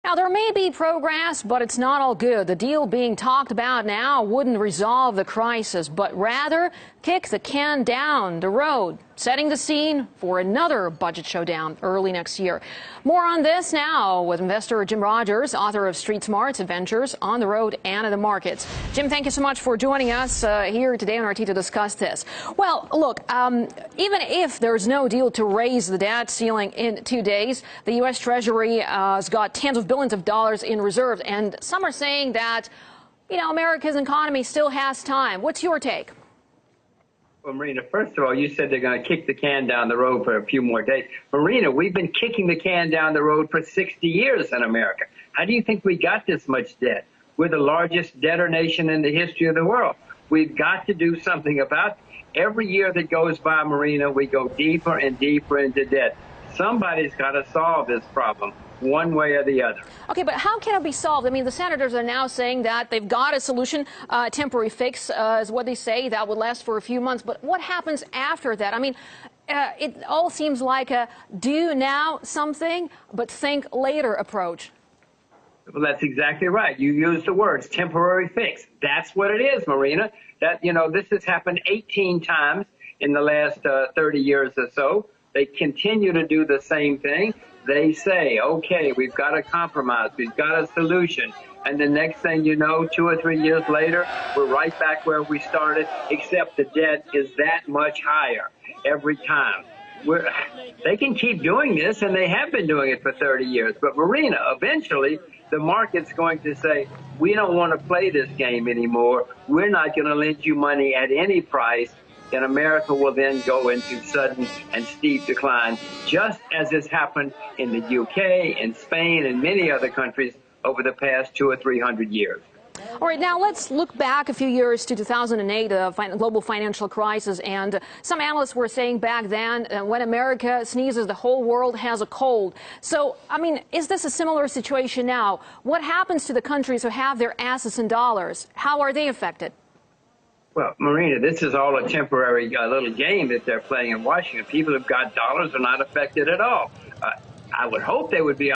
Now, there may be progress, but it's not all good. The deal being talked about now wouldn't resolve the crisis, but rather kick the can down the road, setting the scene for another budget showdown early next year. More on this now with investor Jim Rogers, author of Street Smarts: Adventures on the Road and in the Markets. Jim, thank you so much for joining us here today on RT to discuss this. Well, look, even if there's no deal to raise the debt ceiling in 2 days, the U.S. Treasury has got tens of billions of dollars in reserves, and some are saying that, America's economy still has time. What's your take? Well, Marina, first of all, you said they're going to kick the can down the road for a few more days. Marina, we've been kicking the can down the road for 60 years in America. How do you think we got this much debt? We're the largest debtor nation in the history of the world. We've got to do something about it. Every year that goes by, Marina, we go deeper and deeper into debt. Somebody's got to solve this problem one way or the other. Okay, but how can it be solved? I mean, the senators are now saying that they've got a solution, temporary fix is what they say, that would last for a few months. But what happens after that? I mean, it all seems like a do now something, but think later approach. Well, that's exactly right. You used the words temporary fix. That's what it is, Marina. That, this has happened 18 times in the last 30 years or so. They continue to do the same thing. They say, okay, we've got a compromise, we've got a solution. And the next thing you know, 2 or 3 years later, we're right back where we started, except the debt is that much higher every time. They can keep doing this, and they have been doing it for 30 years. But Marina, eventually, the market's going to say, we don't want to play this game anymore. We're not going to lend you money at any price. And America will then go into sudden and steep decline, just as has happened in the UK and Spain and many other countries over the past 200 or 300 years. All right, now let's look back a few years to 2008, the global financial crisis. And some analysts were saying back then, when America sneezes, the whole world has a cold. So, I mean, is this a similar situation now? What happens to the countries who have their assets in dollars? How are they affected? Well, Marina, this is all a temporary little game that they're playing in Washington. People who've got dollars are not affected at all. I would hope they would be